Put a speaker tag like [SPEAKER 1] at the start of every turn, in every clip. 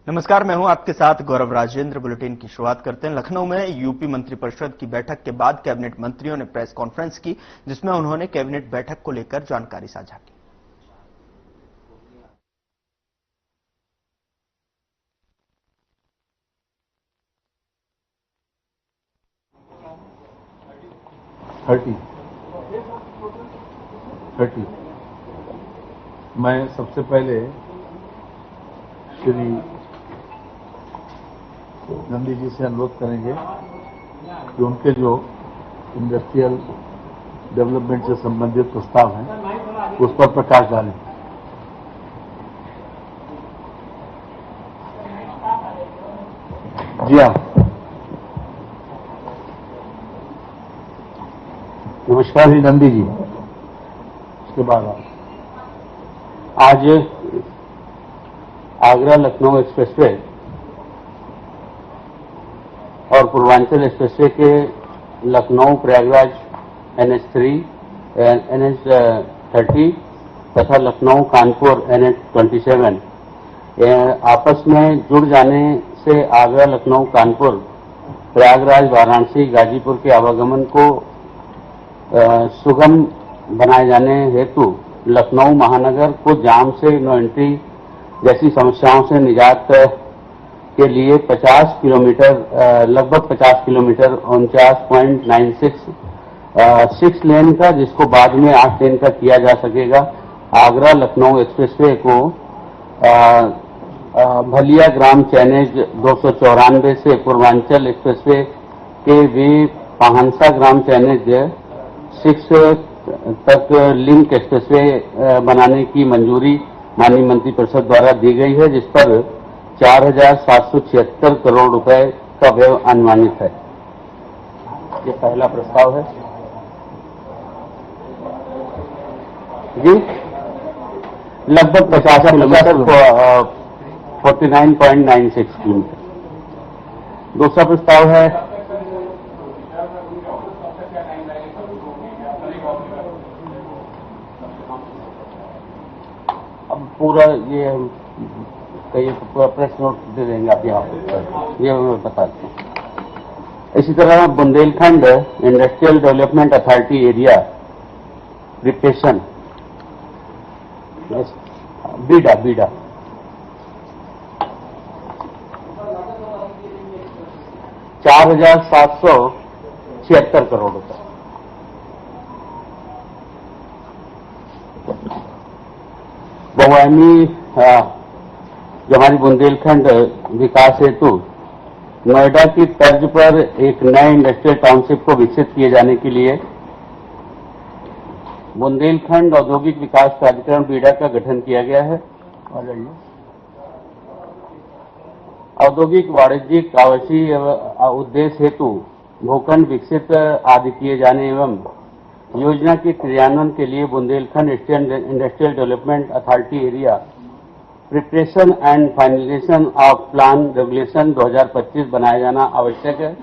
[SPEAKER 1] नमस्कार, मैं हूं आपके साथ गौरव राजेंद्र। बुलेटिन की शुरुआत करते हैं। लखनऊ में यूपी मंत्रिपरिषद की बैठक के बाद कैबिनेट मंत्रियों ने प्रेस कॉन्फ्रेंस की, जिसमें उन्होंने कैबिनेट बैठक को लेकर जानकारी साझा की।
[SPEAKER 2] थर्टी मैं सबसे पहले श्री नंदी जी से अनुरोध करेंगे कि उनके जो इंडस्ट्रियल डेवलपमेंट से संबंधित प्रस्ताव हैं उस पर प्रकाश डालें। जी हाँ, नमस्कार जी नंदी जी। उसके बाद
[SPEAKER 3] आज आगरा लखनऊ एक्सप्रेसवे और पूर्वांचल एक्सप्रेसवे के लखनऊ प्रयागराज NH3, NH30 तथा लखनऊ कानपुर NH27 आपस में जुड़ जाने से आगरा लखनऊ कानपुर प्रयागराज वाराणसी गाजीपुर के आवागमन को सुगम बनाए जाने हेतु लखनऊ महानगर को जाम से नो एंट्री जैसी समस्याओं से निजात के लिए 50 किलोमीटर लगभग 50 किलोमीटर 49.96 6 लेन का, जिसको बाद में 8 लेन का किया जा सकेगा, आगरा लखनऊ एक्सप्रेसवे को भलिया ग्राम चैनेज 294 से पूर्वांचल एक्सप्रेसवे के वे पाहनसा ग्राम चैनेज 6 तक लिंक एक्सप्रेसवे बनाने की मंजूरी माननीय मंत्रिपरिषद द्वारा दी गई है, जिस पर 4,776 करोड़ रुपए का व्यय अनुमानित है। ये पहला प्रस्ताव है जी। लगभग 50 किलोमीटर 49.96 किलोमीटर। दूसरा प्रस्ताव है पूरा ये पूरा प्रेस नोट दे देंगे आप यहाँ पर, ये मैं बताता हूँ। इसी तरह Bundelkhand industrial development authority area preparation BIDA 4,776 crore रुपए। बहुआयामी जो हमारी बुंदेलखंड विकास हेतु नोएडा की तर्ज पर एक नए इंडस्ट्रियल टाउनशिप को विकसित किए जाने के लिए बुंदेलखंड औद्योगिक विकास प्राधिकरण बीडा का गठन किया गया है। औद्योगिक वाणिज्यिक आवासीय उद्देश्य हेतु भूखंड विकसित आदि किए जाने एवं योजना के क्रियान्वयन के लिए Bundelkhand industrial development authority area preparation and finalisation of plan regulation 2025 बनाया जाना आवश्यक है।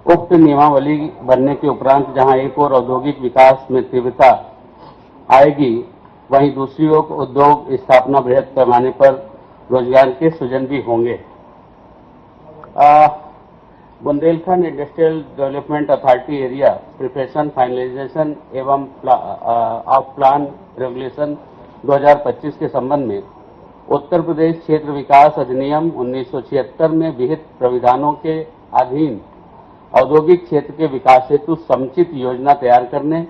[SPEAKER 3] उक्त नियमावली बनने के उपरांत जहां एक और औद्योगिक विकास में तीव्रता आएगी, वहीं दूसरी ओर उद्योग स्थापना बृहद पैमाने पर रोजगार के सृजन भी होंगे। Bundelkhand industrial development authority area preparation finalisation एवं ऑफ प्लान रेगुलेशन 2025 के संबंध में उत्तर प्रदेश क्षेत्र विकास अधिनियम 1976 में विहित प्राविधानों के अधीन औद्योगिक क्षेत्र के विकास हेतु समुचित योजना तैयार करने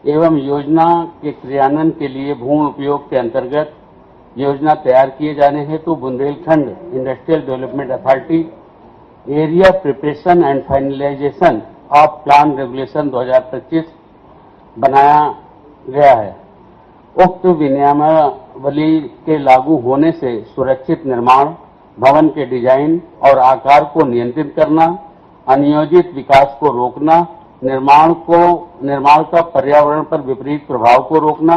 [SPEAKER 3] एवं योजना के क्रियान्वयन के लिए भूमि उपयोग के अंतर्गत योजना तैयार किए जाने हेतु Bundelkhand industrial development authority area preparation and finalisation of plan regulation 2025 बनाया गया है। उक्त विनियमावली के लागू होने से सुरक्षित निर्माण, भवन के डिजाइन और आकार को नियंत्रित करना, अनियोजित विकास को रोकना, निर्माण का पर्यावरण पर विपरीत प्रभाव को रोकना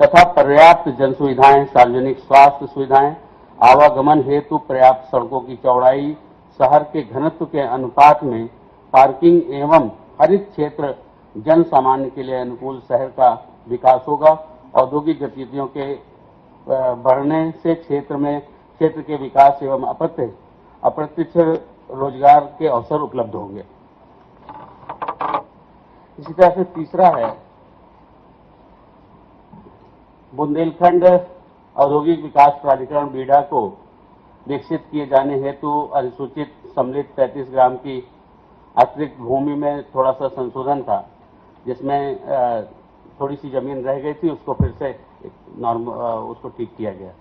[SPEAKER 3] तथा पर्याप्त जन सुविधाएं, सार्वजनिक स्वास्थ्य सुविधाएं, आवागमन हेतु पर्याप्त सड़कों की चौड़ाई, शहर के घनत्व के अनुपात में पार्किंग एवं हरित क्षेत्र जन सामान्य के लिए अनुकूल शहर का विकास होगा। औद्योगिक गतिविधियों के बढ़ने से क्षेत्र में क्षेत्र के विकास एवं अप्रत्यक्ष रोजगार के अवसर उपलब्ध होंगे। इसी तरह से तीसरा है बुंदेलखंड औद्योगिक विकास प्राधिकरण बीडा को विकसित किए जाने हेतु अधिसूचित सम्मिलित 35 ग्राम की अतिरिक्त भूमि में थोड़ा सा संशोधन था, जिसमें थोड़ी सी जमीन रह गई थी, उसको फिर से उसको ठीक किया गया।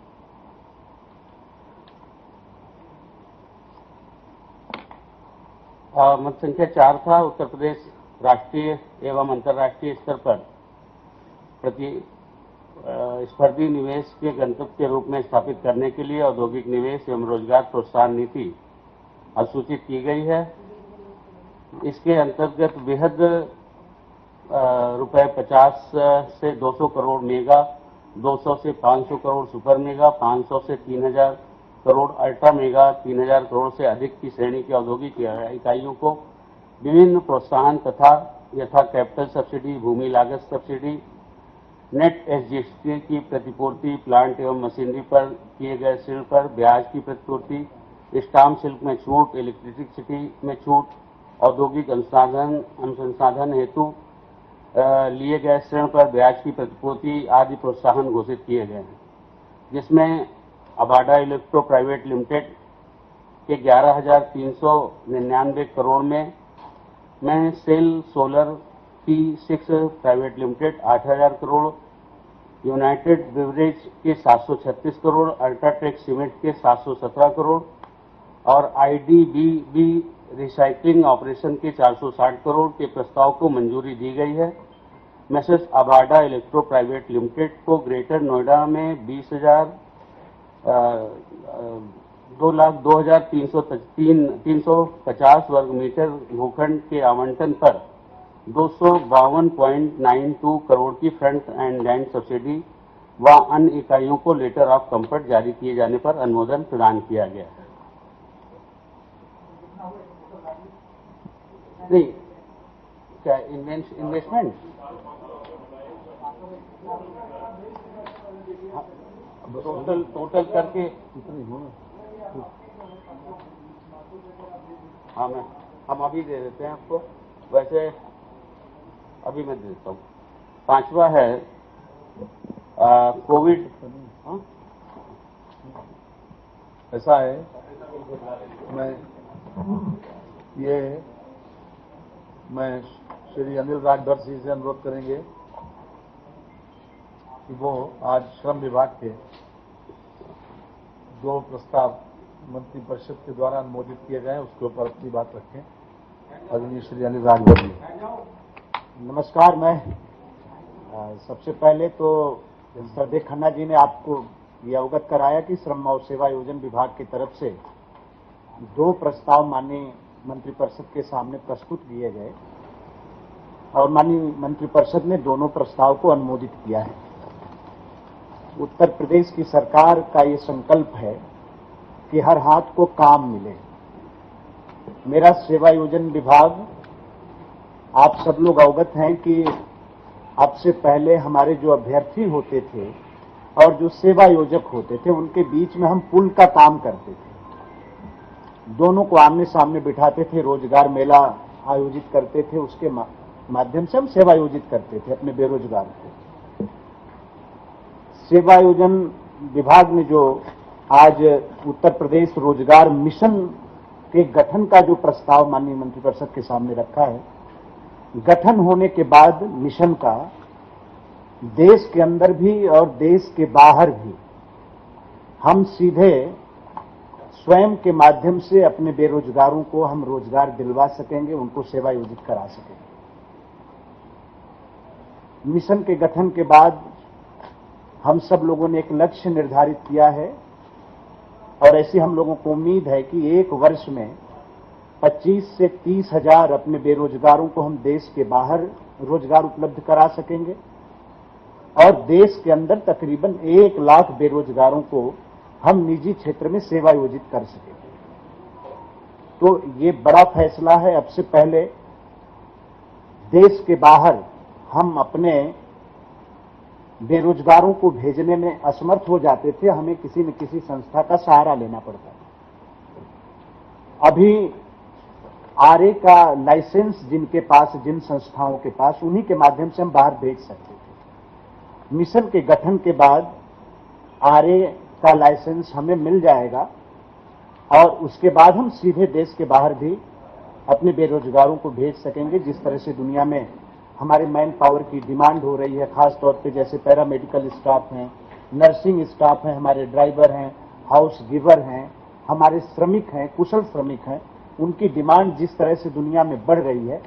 [SPEAKER 3] मत संख्या 4 था उत्तर प्रदेश राष्ट्रीय एवं अंतर्राष्ट्रीय स्तर पर प्रतिस्पर्धी निवेश के गंतव्य के रूप में स्थापित करने के लिए औद्योगिक निवेश एवं रोजगार प्रोत्साहन नीति अधिसूचित की गई है। इसके अंतर्गत वृहद रुपए 50 से 200 करोड़ मेगा, 200 से 500 करोड़ सुपर मेगा, 500 से 3000 करोड़ अल्ट्रा मेगा, 3000 करोड़ से अधिक की श्रेणी की औद्योगिक इकाइयों को विभिन्न प्रोत्साहन तथा यथा कैपिटल सब्सिडी, भूमि लागत सब्सिडी, नेट एसजीएसटी की प्रतिपूर्ति, प्लांट एवं मशीनरी पर किए गए ऋण पर ब्याज की प्रतिपूर्ति, स्टाम्प शुल्क में छूट, इलेक्ट्रिसिटी में छूट, औद्योगिक अनुसंधान हेतु लिए गए ऋण पर ब्याज की प्रतिपूर्ति आदि प्रोत्साहन घोषित किए गए हैं, जिसमें अबाडा इलेक्ट्रो प्राइवेट लिमिटेड के 11,399 करोड़ में SAIL solar P6 private limited 8,000 crore, United Beverage के 736 करोड़, अल्ट्राटेक सीमेंट के 717 करोड़ और IDBB रिसाइकलिंग ऑपरेशन के 460 करोड़ के प्रस्ताव को मंजूरी दी गई है। मैसेज अबाडा इलेक्ट्रो प्राइवेट लिमिटेड को ग्रेटर नोएडा में 2,02,350 वर्ग मीटर भूखंड के आवंटन पर 252.92 करोड़ की फ्रंट एंड लैंड सब्सिडी व अन्य इकाइयों को लेटर ऑफ कंफर्ट जारी किए जाने पर अनुमोदन प्रदान किया गया है। नहीं, क्या इन्वेस्टमेंट टोटल करके हाँ हम अभी दे देते हैं आपको, वैसे अभी मैं दे देता हूँ। 5वां है कोविड।
[SPEAKER 2] ऐसा है, मैं श्री अनिल राजभर जी से अनुरोध करेंगे कि वो आज श्रम विभाग के 2 प्रस्ताव मंत्रिपरिषद के द्वारा अनुमोदित किए गए हैं, उसके ऊपर अपनी बात रखें। आदरणीय श्री अनिल राजभर जी।
[SPEAKER 4] नमस्कार। मैं सबसे पहले तो सरदेव खन्ना जी ने आपको ये अवगत कराया कि श्रम और सेवा योजन विभाग की तरफ से 2 प्रस्ताव माननीय मंत्रिपरिषद के सामने प्रस्तुत किए गए और माननीय मंत्रिपरिषद ने दोनों प्रस्ताव को अनुमोदित किया है। उत्तर प्रदेश की सरकार का ये संकल्प है कि हर हाथ को काम मिले। मेरा सेवा योजन विभाग, आप सब लोग अवगत हैं कि अब से पहले हमारे जो अभ्यर्थी होते थे और जो सेवा योजक होते थे, उनके बीच में हम पुल का काम करते थे। दोनों को आमने सामने बिठाते थे, रोजगार मेला आयोजित करते थे, उसके माध्यम से हम सेवा योजित करते थे अपने बेरोजगार को। सेवा योजन विभाग ने जो आज उत्तर प्रदेश रोजगार मिशन के गठन का जो प्रस्ताव माननीय मंत्रिपरिषद के सामने रखा है, गठन होने के बाद मिशन का देश के अंदर भी और देश के बाहर भी हम सीधे स्वयं के माध्यम से अपने बेरोजगारों को हम रोजगार दिलवा सकेंगे, उनको सेवा योजित करा सकेंगे। मिशन के गठन के बाद हम सब लोगों ने एक लक्ष्य निर्धारित किया है और ऐसी हम लोगों को उम्मीद है कि 1 वर्ष में 25 से 30 हजार अपने बेरोजगारों को हम देश के बाहर रोजगार उपलब्ध करा सकेंगे और देश के अंदर तकरीबन 1 लाख बेरोजगारों को हम निजी क्षेत्र में सेवा योजित कर सकेंगे। तो ये बड़ा फैसला है। अब से पहले देश के बाहर हम अपने बेरोजगारों को भेजने में असमर्थ हो जाते थे, हमें किसी न किसी संस्था का सहारा लेना पड़ता था। अभी आरए का लाइसेंस जिनके पास, जिन संस्थाओं के पास, उन्हीं के माध्यम से हम बाहर भेज सकते थे। मिशन के गठन के बाद आरए का लाइसेंस हमें मिल जाएगा और उसके बाद हम सीधे देश के बाहर भी अपने बेरोजगारों को भेज सकेंगे। जिस तरह से दुनिया में हमारे मैन पावर की डिमांड हो रही है, खास तौर पे जैसे पैरामेडिकल स्टाफ हैं, नर्सिंग स्टाफ हैं, हमारे ड्राइवर हैं, हाउस गिवर हैं, हमारे श्रमिक हैं, कुशल श्रमिक हैं, उनकी डिमांड जिस तरह से दुनिया में बढ़ रही है,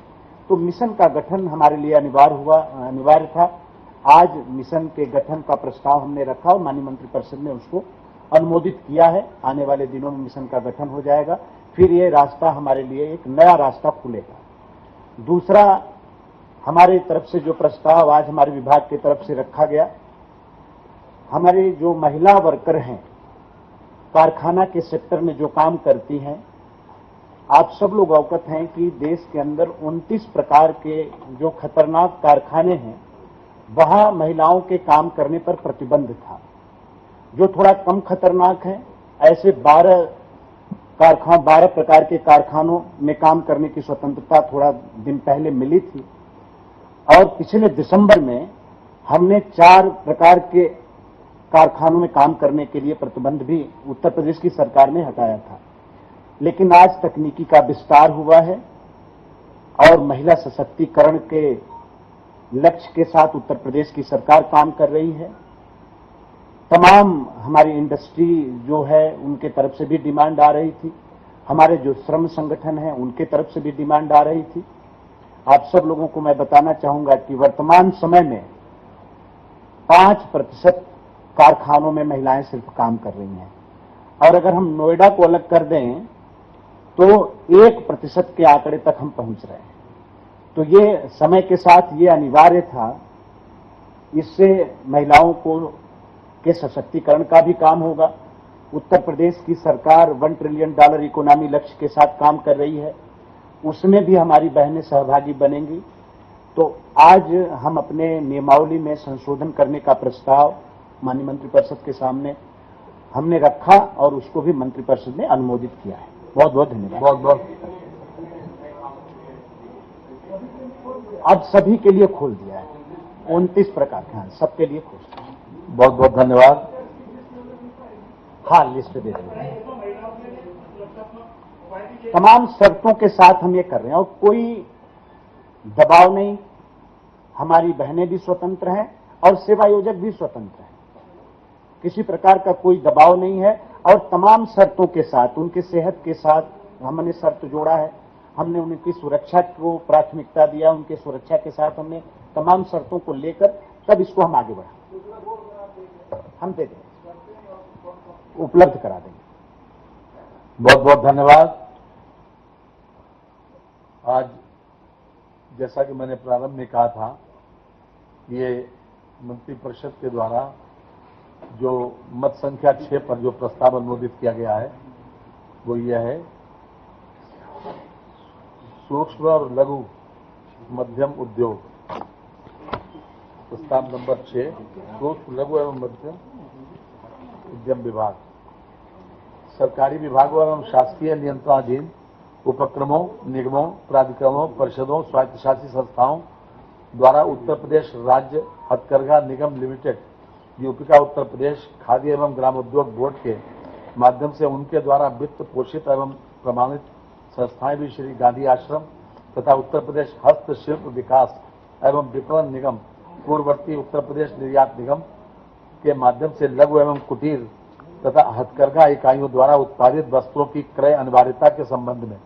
[SPEAKER 4] तो मिशन का गठन हमारे लिए अनिवार्य था। आज मिशन के गठन का प्रस्ताव हमने रखा और माननीय मंत्रिपरिषद ने उसको अनुमोदित किया है। आने वाले दिनों में मिशन का गठन हो जाएगा, फिर ये रास्ता हमारे लिए एक नया रास्ता खुलेगा। दूसरा, हमारी तरफ से जो प्रस्ताव आज हमारे विभाग की तरफ से रखा गया, हमारे जो महिला वर्कर हैं, कारखाना के सेक्टर में जो काम करती हैं, आप सब लोग अवगत हैं कि देश के अंदर 29 प्रकार के जो खतरनाक कारखाने हैं, वहां महिलाओं के काम करने पर प्रतिबंध था। जो थोड़ा कम खतरनाक है, ऐसे 12 प्रकार के कारखानों में काम करने की स्वतंत्रता थोड़ा दिन पहले मिली थी और पिछले दिसंबर में हमने 4 प्रकार के कारखानों में काम करने के लिए प्रतिबंध भी उत्तर प्रदेश की सरकार ने हटाया था। लेकिन आज तकनीकी का विस्तार हुआ है और महिला सशक्तिकरण के लक्ष्य के साथ उत्तर प्रदेश की सरकार काम कर रही है। तमाम हमारी इंडस्ट्री जो है उनके तरफ से भी डिमांड आ रही थी, हमारे जो श्रम संगठन हैं उनके तरफ से भी डिमांड आ रही थी। आप सब लोगों को मैं बताना चाहूंगा कि वर्तमान समय में 5% कारखानों में महिलाएं सिर्फ काम कर रही हैं और अगर हम नोएडा को अलग कर दें तो 1% के आंकड़े तक हम पहुंच रहे हैं। तो ये समय के साथ ये अनिवार्य था, इससे महिलाओं को के सशक्तिकरण का भी काम होगा। उत्तर प्रदेश की सरकार $1 ट्रिलियन इकोनॉमी लक्ष्य के साथ काम कर रही है, उसमें भी हमारी बहनें सहभागी बनेंगी। तो आज हम अपने नियमावली में संशोधन करने का प्रस्ताव माननीय मंत्रिपरिषद के सामने हमने रखा और उसको भी मंत्रिपरिषद ने अनुमोदित किया है। बहुत बहुत धन्यवाद।
[SPEAKER 2] बहुत बहुत
[SPEAKER 4] अब सभी के लिए खोल दिया है, 29 प्रकार के, हाँ, सबके लिए खोल दिया।
[SPEAKER 2] बहुत बहुत धन्यवाद।
[SPEAKER 4] हाँ, लिस्ट दे देंगे। तमाम शर्तों के साथ हम ये कर रहे हैं और कोई दबाव नहीं। हमारी बहनें भी स्वतंत्र हैं और सेवायोजक भी स्वतंत्र हैं, किसी प्रकार का कोई दबाव नहीं है। और तमाम शर्तों के साथ, उनके सेहत के साथ हमने शर्त जोड़ा है, हमने उनकी सुरक्षा को प्राथमिकता दिया, उनके सुरक्षा के साथ हमने तमाम शर्तों को लेकर तब इसको हम आगे बढ़ा, हम दे देंगे, उपलब्ध करा देंगे।
[SPEAKER 2] बहुत बहुत धन्यवाद। आज जैसा कि मैंने प्रारंभ में कहा था, ये मंत्रिपरिषद के द्वारा जो मत संख्या 6 पर जो प्रस्ताव अनुमोदित किया गया है वो यह है, सूक्ष्म और लघु मध्यम उद्योग। प्रस्ताव नंबर 6, सूक्ष्म लघु एवं मध्यम उद्यम विभाग सरकारी विभागों एवं शासकीय नियंत्रणाधीन उपक्रमों, निगमों, प्राधिकरणों, परिषदों, स्वायत्तशासी संस्थाओं द्वारा उत्तर प्रदेश राज्य हथकरघा निगम लिमिटेड, यूपी का उत्तर प्रदेश खाद्य एवं ग्रामोद्योग बोर्ड के माध्यम से उनके द्वारा वित्त पोषित एवं प्रमाणित संस्थाएं भी श्री गांधी आश्रम तथा उत्तर प्रदेश हस्तशिल्प विकास एवं विपणन निगम, पूर्ववर्ती उत्तर प्रदेश निर्यात निगम के माध्यम से लघु एवं कुटीर तथा हथकरघा इकाइयों द्वारा उत्पादित वस्त्रों की क्रय अनिवार्यता के संबंध में,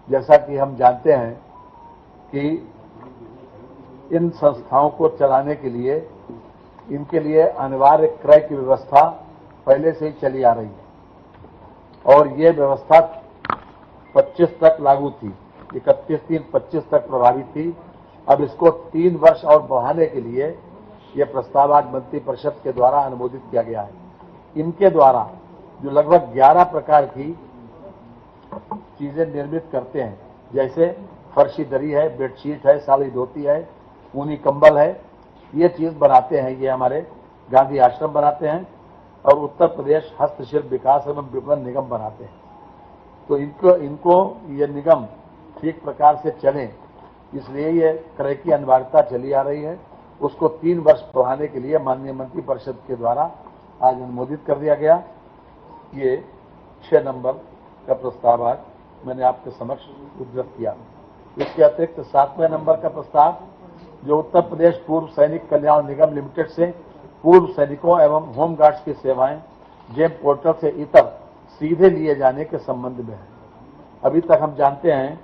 [SPEAKER 2] जैसा कि हम जानते हैं कि इन संस्थाओं को चलाने के लिए इनके लिए अनिवार्य क्रय की व्यवस्था पहले से ही चली आ रही है और ये व्यवस्था 25 तक लागू थी, 31/3/25 तक प्रभावी थी। अब इसको 3 वर्ष और बढ़ाने के लिए यह प्रस्ताव आज मंत्रिपरिषद के द्वारा अनुमोदित किया गया है। इनके द्वारा जो लगभग 11 प्रकार की चीजें निर्मित करते हैं, जैसे फर्शी दरी है, बेडशीट है, साड़ी धोती है, ऊनी कंबल है, ये चीज बनाते हैं, ये हमारे गांधी आश्रम बनाते हैं और उत्तर प्रदेश हस्तशिल्प विकास एवं विपणन निगम बनाते हैं। तो इनको ये निगम ठीक प्रकार से चले, इसलिए ये क्रय की अनिवार्यता चली आ रही है। उसको 3 वर्ष बढ़ाने के लिए माननीय मंत्रिपरिषद के द्वारा आज अनुमोदित कर दिया गया। ये 6 नंबर का प्रस्ताव आज मैंने आपके समक्ष उद्धृत किया। इसके अतिरिक्त 7वें नंबर का प्रस्ताव जो उत्तर प्रदेश पूर्व सैनिक कल्याण निगम लिमिटेड से पूर्व सैनिकों एवं होमगार्ड्स की सेवाएं जेम पोर्टल से इतर सीधे लिए जाने के संबंध में है। अभी तक हम जानते हैं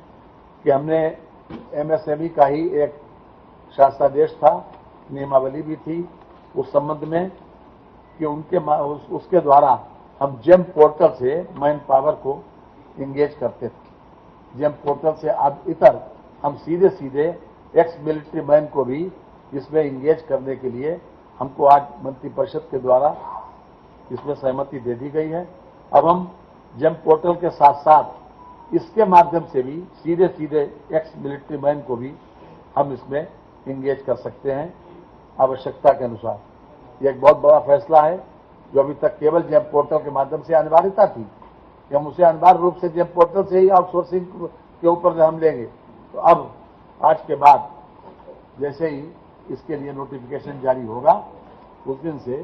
[SPEAKER 2] कि हमने एमएसएमई का ही एक शासनादेश था, नियमावली भी थी उस संबंध में कि उसके द्वारा हम जेम पोर्टल से मैन पावर को इंगेज करते थे। जेम पोर्टल से अब इतर हम सीधे सीधे एक्स मिलिट्री मैन को भी इसमें इंगेज करने के लिए हमको आज मंत्रिपरिषद के द्वारा इसमें सहमति दे दी गई है। अब हम जेम पोर्टल के साथ साथ इसके माध्यम से भी सीधे सीधे एक्स मिलिट्री मैन को भी हम इसमें इंगेज कर सकते हैं आवश्यकता के अनुसार। यह एक बहुत बड़ा फैसला है जो अभी तक केवल जेम पोर्टल के माध्यम से अनिवार्यता थी कि हम उसे अनिवार्य रूप से जेम पोर्टल से ही आउटसोर्सिंग के ऊपर हम लेंगे। तो अब आज के बाद जैसे ही इसके लिए नोटिफिकेशन जारी होगा उस दिन से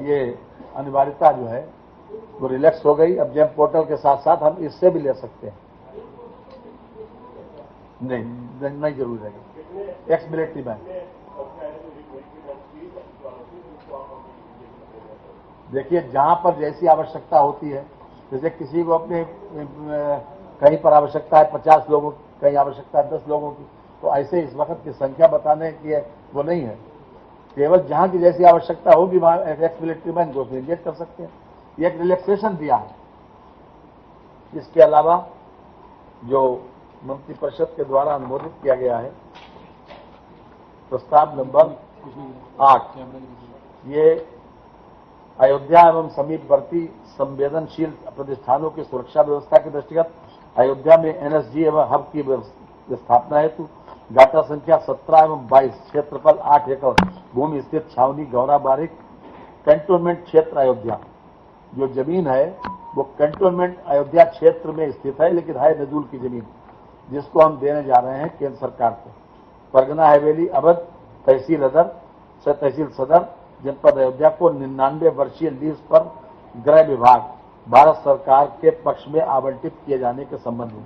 [SPEAKER 2] ये अनिवार्यता जो है वो रिलैक्स हो गई। अब जेम पोर्टल के साथ साथ हम इससे भी ले सकते हैं। नहीं जरूर रहेगा एक्स मिलिट्री मैन। देखिए जहां पर जैसी आवश्यकता होती है, जैसे किसी को अपने कहीं पर आवश्यकता है 50 लोगों की, कहीं आवश्यकता है 10 लोगों की, तो ऐसे इस वक्त की संख्या बताने की वो नहीं है। केवल जहां की जैसी आवश्यकता होगी वहां एक्स मिलिट्री मैन को इंगेज कर सकते हैं। ये एक रिलैक्सेशन दिया है। इसके अलावा जो मंत्रिपरिषद के द्वारा अनुमोदित किया गया है प्रस्ताव नंबर 8, ये अयोध्या एवं समीपवर्ती संवेदनशील प्रतिष्ठानों की सुरक्षा व्यवस्था के दृष्टिगत अयोध्या में एनएसजी एवं हब की स्थापना हेतु डाटा संख्या 17 एवं 22 क्षेत्रफल 8 एकड़ भूमि स्थित छावनी गौरा बारिक कैंटोनमेंट क्षेत्र अयोध्या। जो जमीन है वो कैंटोनमेंट अयोध्या क्षेत्र में स्थित है, लेकिन है नजूल की जमीन, जिसको हम देने जा रहे हैं केंद्र सरकार को। परगना हवेली अवध तहसील सदर जनपद अयोध्या को 99 वर्षीय लीज पर गृह विभाग भारत सरकार के पक्ष में आवंटित किए जाने के संबंध में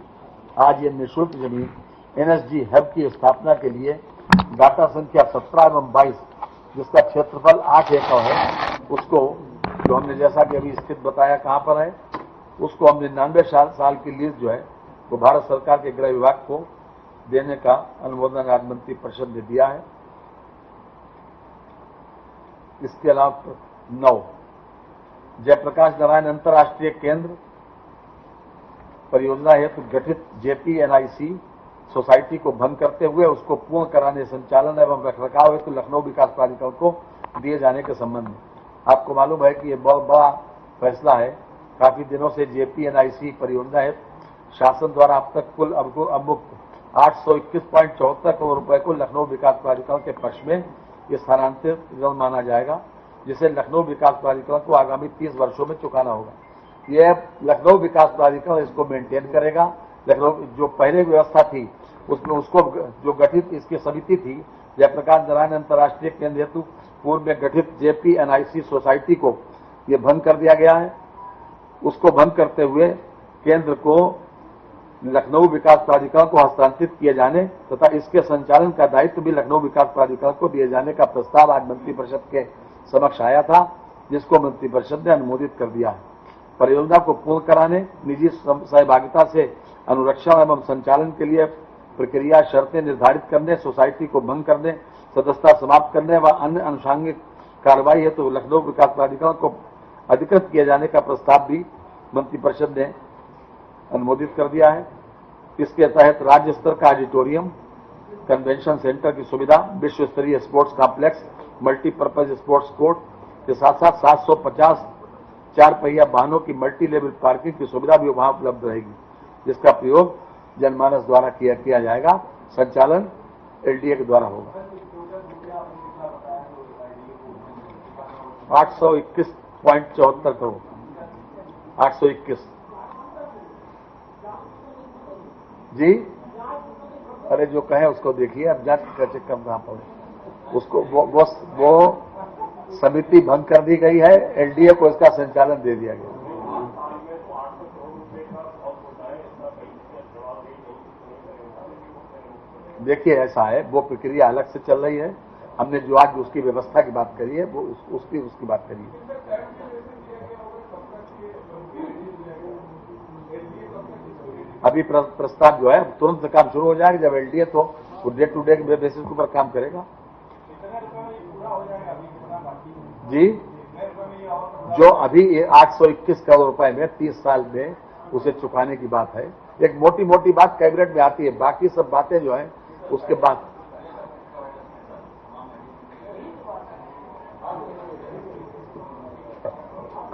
[SPEAKER 2] आज ये निःशुल्क जमीन एनएसजी हब की स्थापना के लिए डाटा संख्या 17 एवं 22 जिसका क्षेत्रफल 8 एकड़ है, उसको जो हमने जैसा कि अभी स्थित बताया कहां पर है, उसको हम 99 साल की लीज जो है वो भारत सरकार के गृह विभाग को देने का अनुमोदन आज मंत्रिपरिषद ने दिया है। इसके अलावा 9 जयप्रकाश नारायण अंतर्राष्ट्रीय केंद्र परियोजना हेतु गठित JPNIC सोसाइटी को भंग करते हुए उसको पूर्ण कराने, संचालन एवं रखरखाव हेतु लखनऊ विकास प्राधिकरण को दिए जाने के संबंध में आपको मालूम है कि ये बहुत बड़ा फैसला है। काफी दिनों से JPNIC परियोजना हेतु शासन द्वारा अब तक कुल अवमुक्त 821.74 करोड़ रुपए को लखनऊ विकास प्राधिकरण के पक्ष में ये स्थानांतरित माना जाएगा, जिसे लखनऊ विकास प्राधिकरण को आगामी 30 वर्षों में चुकाना होगा। ये लखनऊ विकास प्राधिकरण इसको मेंटेन करेगा। लखनऊ जो पहले व्यवस्था थी उसमें उसको जो गठित इसकी समिति थी जयप्रकाश नारायण अंतर्राष्ट्रीय केंद्र हेतु पूर्व में गठित JPNIC सोसाइटी को ये भंग कर दिया गया है। उसको भंग करते हुए केंद्र को लखनऊ विकास प्राधिकरण को हस्तांतरित किए जाने तथा इसके संचालन का दायित्व भी लखनऊ विकास प्राधिकरण को दिए जाने का प्रस्ताव आज मंत्रिपरिषद के समक्ष आया था, जिसको मंत्रिपरिषद ने अनुमोदित कर दिया है। परियोजना को पूर्ण कराने, निजी सहभागिता से अनुरक्षण एवं संचालन के लिए प्रक्रिया शर्तें निर्धारित करने, सोसाइटी को भंग करने, सदस्यता समाप्त करने व अन्य अनुषांगिक कार्रवाई है तो लखनऊ विकास प्राधिकरण को अधिकृत किए जाने का प्रस्ताव भी मंत्रिपरिषद ने अनुमोदित कर दिया है। इसके तहत राज्य स्तर का ऑडिटोरियम, कन्वेंशन सेंटर की सुविधा, विश्व स्तरीय sports complex, multipurpose sports court के साथ साथ 750 4 पहिया वाहनों की मल्टी लेवल पार्किंग की सुविधा भी वहां उपलब्ध रहेगी, जिसका प्रयोग जनमानस द्वारा किया जाएगा। संचालन LDA के द्वारा होगा। 821.74 करोड़ 821 जी। अरे जो कहें उसको देखिए, अब जांच का चक्कर कहां पर उसको वो समिति भंग कर दी गई है, एलडीए को इसका संचालन दे दिया गया। देखिए ऐसा है, वो प्रक्रिया अलग से चल रही है। हमने जो आज उसकी व्यवस्था की बात करी है वो उसकी बात करी है। अभी प्रस्ताव जो है तुरंत काम शुरू हो जाएगा। जब एलडीए तो वो डे टू डे बेसिस के ऊपर काम करेगा जी। जो अभी 821 करोड़ रुपए में 30 साल में उसे चुकाने की बात है। एक मोटी मोटी बात कैबिनेट में आती है, बाकी सब बातें जो है उसके बाद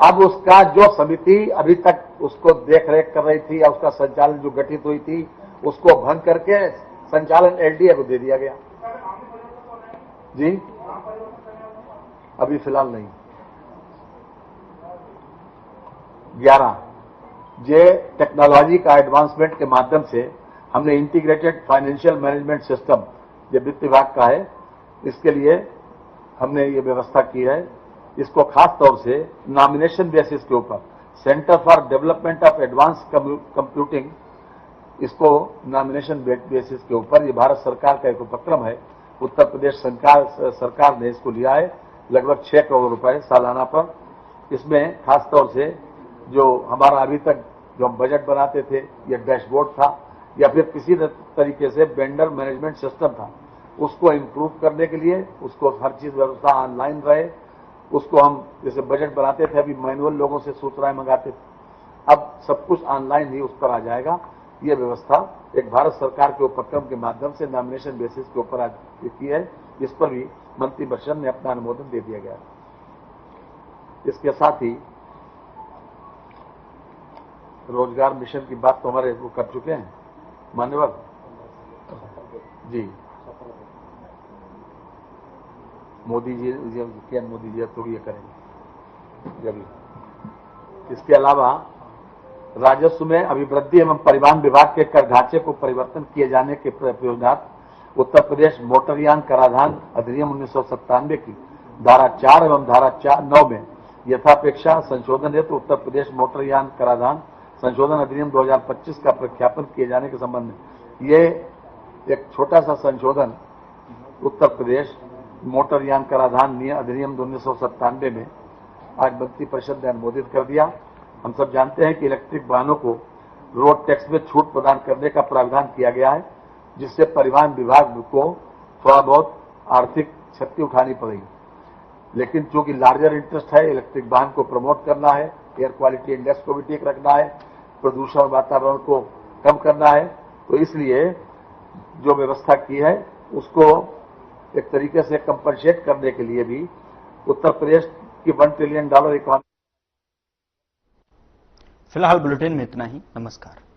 [SPEAKER 2] अब उसका जो समिति अभी तक उसको देख रेख कर रही थी या उसका संचालन जो गठित हुई थी उसको भंग करके संचालन एलडीए को दे दिया गया जी। अभी फिलहाल नहीं। 11 जे टेक्नोलॉजी का एडवांसमेंट के माध्यम से हमने इंटीग्रेटेड फाइनेंशियल मैनेजमेंट सिस्टम, ये वित्त विभाग का है, इसके लिए हमने ये व्यवस्था की है। इसको खास तौर से नॉमिनेशन बेसिस के ऊपर centre for development of advance computing, इसको नॉमिनेशन बेसिस के ऊपर, ये भारत सरकार का एक उपक्रम है। उत्तर प्रदेश सरकार ने इसको लिया है लगभग 6 करोड़ रुपए सालाना पर। इसमें खास तौर से जो हमारा अभी तक जो हम बजट बनाते थे या डैशबोर्ड था या फिर किसी तरीके से वेंडर मैनेजमेंट सिस्टम था, उसको इम्प्रूव करने के लिए उसको हर चीज व्यवस्था ऑनलाइन रहे। उसको हम जैसे बजट बनाते थे अभी मैनुअल लोगों से सूचनाएं मंगाते थे, अब सब कुछ ऑनलाइन ही उस पर आ जाएगा। ये व्यवस्था एक भारत सरकार के उपक्रम के माध्यम से नॉमिनेशन बेसिस के ऊपर आज की है। इस पर भी मंत्रिपरिषद ने अपना अनुमोदन दे दिया गया। इसके साथ ही रोजगार मिशन की बात तो हमारे वो कर चुके हैं मान्यवर जी। मोदी जी क्या मोदी जी तो ये करेंगे जब। इसके अलावा राजस्व में अभिवृद्धि एवं परिवहन विभाग के कर ढांचे को परिवर्तन किए जाने के प्रयोजनार्थ उत्तर प्रदेश मोटरयान कराधान अधिनियम 1997 की धारा 4 एवं धारा 9 में यथापेक्षा संशोधन हेतु उत्तर प्रदेश मोटरयान कराधान संशोधन अधिनियम 2025 का प्रख्यापन किए जाने के संबंध में ये एक छोटा सा संशोधन उत्तर प्रदेश मोटरयान कराधान अधिनियम 1997 में आज मंत्रिपरिषद ने अनुमोदित कर दिया। हम सब जानते हैं कि इलेक्ट्रिक वाहनों को रोड टैक्स में छूट प्रदान करने का प्रावधान किया गया है, जिससे परिवहन विभाग को थोड़ा बहुत आर्थिक क्षति उठानी पड़ेगी। लेकिन चूंकि लार्जर इंटरेस्ट है, इलेक्ट्रिक वाहन को प्रमोट करना है, एयर क्वालिटी इंडेक्स को भी ठीक रखना है, प्रदूषण और वातावरण को कम करना है, तो इसलिए जो व्यवस्था की है उसको एक तरीके से कंपनसेट करने के लिए भी उत्तर प्रदेश की $1 ट्रिलियन इकोनॉमी।
[SPEAKER 1] फिलहाल बुलेटिन में इतना ही। नमस्कार।